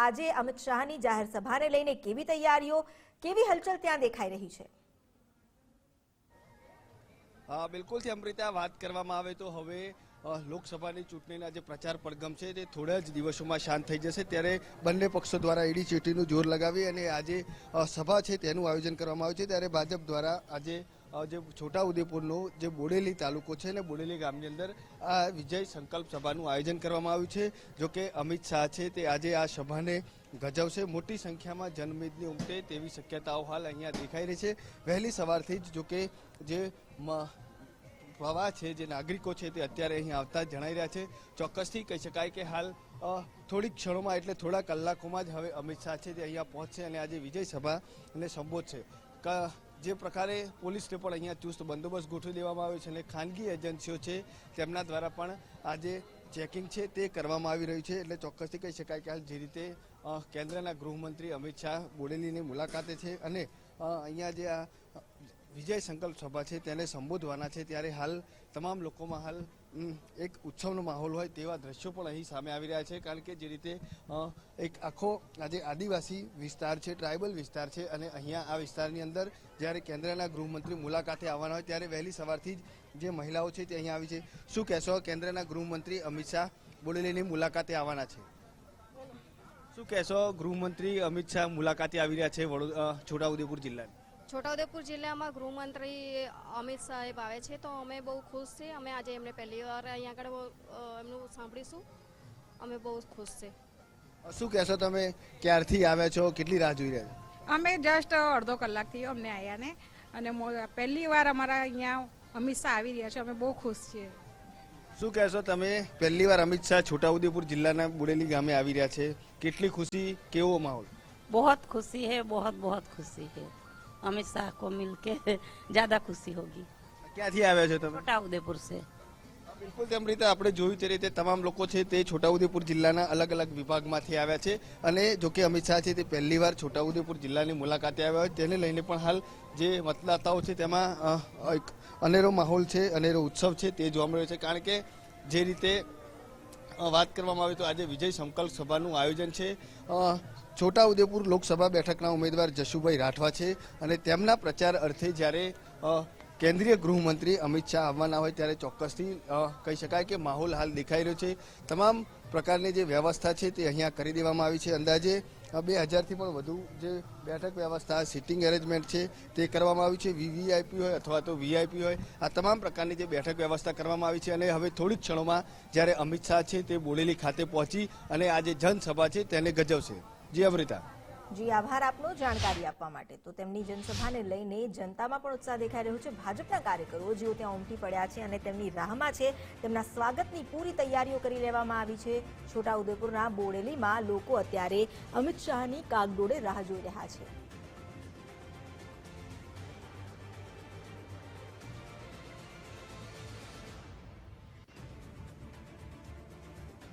આજે અમિત શાહની જાહેર સભાને લઈને કેવી તૈયારીઓ, કેવી હલચલ ત્યાં દેખાઈ રહી છે? બિલકુલ થી અમૃતા, વાત કરવામાં આવે તો હવે લોકસભાની ચૂંટણીના જે પ્રચાર પડઘમ છે તે થોડા જ દિવસોમાં શાંત થઈ જશે, ત્યારે બંને પક્ષો દ્વારા એડી ચીટીનું જોર લગાવી અને આજે સભા છે તેનું આયોજન કરવામાં આવ્યું છે। ત્યારે ભાજપ દ્વારા આજે જે છોટાઉદેપુરનો જે બોડેલી તાલુકો છે ને બોડેલી ગામની અંદર આ વિજય સંકલ્પ સભાનું આયોજન કરવામાં આવ્યું છે। જોકે અમિત શાહ છે તે આજે આ સભાને ગજવશે, મોટી સંખ્યામાં જનમેદની ઉમટે તેવી શક્યતાઓ હાલ અહીંયા દેખાઈ રહી છે। વહેલી સવારથી જ જોકે જે પ્રવાહ છે, જે નાગરિકો છે તે અત્યારે અહીં આવતા જણાઈ રહ્યા છે। ચોક્કસથી કહી શકાય કે હાલ થોડીક ક્ષણોમાં એટલે થોડા કલાકોમાં જ હવે અમિત શાહ છે તે અહીંયા પહોંચશે અને આજે વિજય સભાને સંબોધશે। જે પ્રકારે પોલીસને પણ અહીંયા ચુસ્ત બંદોબસ્ત ગોઠવી દેવામાં આવ્યો છે અને ખાનગી એજન્સીઓ છે તેમના દ્વારા પણ આજે ચેકિંગ છે તે કરવામાં આવી રહ્યું છે। એટલે ચોક્કસથી કહી શકાય કે હાલ જે રીતે કેન્દ્રના ગૃહમંત્રી અમિત શાહ બોડેલીની મુલાકાતે છે અને અહીંયા જે આ વિજય સંકલ્પ સભા છે તેને સંબોધવાના છે, ત્યારે હાલ તમામ લોકોમાં હાલ એક ઉત્સવનો માહોલ હોય તેવા દ્રશ્યો પણ અહીં સામે આવી રહ્યા છે। કારણ કે જે રીતે એક આખો આજે આદિવાસી વિસ્તાર છે, ટ્રાઇબલ વિસ્તાર છે અને અહીંયા આ વિસ્તારની અંદર જ્યારે કેન્દ્રના ગૃહમંત્રી મુલાકાતે આવવાના હોય ત્યારે વહેલી સવારથી જ જે મહિલાઓ છે તે અહીંયા આવી છે। શું કહેશો, કેન્દ્રના ગૃહમંત્રી અમિત શાહ બોડેલીની મુલાકાતે આવવાના છે, શું કહેશો? ગૃહમંત્રી અમિત શાહ મુલાકાતે આવી રહ્યા છે છોટાઉદેપુર જિલ્લાની। છોટાઉદેપુર જિલ્લામાં ગૃહમંત્રી અમિત સાહેબ આવે છે તો અમે બહુ ખુશ છીએ। અમે આજે એમને પહેલી વાર અહીંયા આગળ એમનું સાંભળીશું, અમે બહુ ખુશ છીએ। શું કહેશો તમે, ક્યારથી આવ્યા છો, કેટલી રાહ જોઈ રહ્યા છો? અમે જસ્ટ અડધો કલાકથી અમને આવ્યા ને અને પહેલી વાર અમારા અહીંયા અમિત શાહ આવી રહ્યા છે, અમે બહુ ખુશ છીએ। શું કહેશો તમે, પહેલી વાર અમિત શાહ છોટાઉદેપુર જિલ્લાના બોડેલી ગામે આવી રહ્યા છે, કેટલી ખુશી, કેવો માહોલ? बहुत खुशी है, बहुत बहुत खुशी है। अमित शाह को मिलके ज्यादा खुशी होगी। ક્યાંથી આવ્યા છો તમે? छोटाउदेपुर से। બિલકુલ તેમ રીતે આપણે જોયું તે રીતે તમામ લોકો છે તે છોટાઉદેપુર જિલ્લાના અલગ અલગ વિભાગમાંથી આવ્યા છે અને જોકે અમિત શાહ છે તે પહેલી વાર છોટાઉદેપુર જિલ્લાની મુલાકાતે આવ્યા હોય તેને લઈને પણ હાલ જે મતદાતાઓ છે તેમાં એક અનેરો માહોલ છે, અનેરો ઉત્સવ છે તે જોવા મળ્યો છે। કારણ કે જે રીતે વાત કરવામાં આવે તો આજે વિજય સંકલ્પ સભાનું આયોજન છે। છોટાઉદેપુર લોકસભા બેઠકના ઉમેદવાર જશુભાઈ રાઠવા છે અને તેમના પ્રચાર અર્થે જ્યારે કેન્દ્રીય ગૃહમંત્રી અમિત શાહ આવવાના હોય ત્યારે ચોક્કસથી કહી શકાય કે માહોલ હાલ દેખાઈ રહ્યો છે। તમામ પ્રકારની જે વ્યવસ્થા છે તે અહીંયા કરી દેવામાં આવી છે। અંદાજે 2000થી પણ વધુ જે બેઠક વ્યવસ્થા, સિટિંગ એરેન્જમેન્ટ છે તે કરવામાં આવી છે। વીવીઆઈપી હોય અથવા તો વીઆઈપી હોય, આ તમામ પ્રકારની જે બેઠક વ્યવસ્થા કરવામાં આવી છે અને હવે થોડીક ક્ષણોમાં જ્યારે અમિત શાહ છે તે બોડેલી ખાતે પહોંચી અને આ જે જનસભા છે તેને ગજવશે। જી અમૃતા। જી, આભાર આપનો જાણકારી આપવા માટે। તો તેમની જનસભાને લઈને જનતામાં પણ ઉત્સાહ દેખાઈ રહ્યો છે। ભાજપના કાર્યકરો જેઓ ત્યાં ઉમટી પડ્યા છે અને તેમની રાહમાં છે, તેમના સ્વાગતની પૂરી તૈયારીઓ કરી લેવામાં આવી છે। છોટાઉદેપુરના બોડેલીમાં લોકો અત્યારે અમિત શાહની કાગડોળે રાહ જોઈ રહ્યા છે।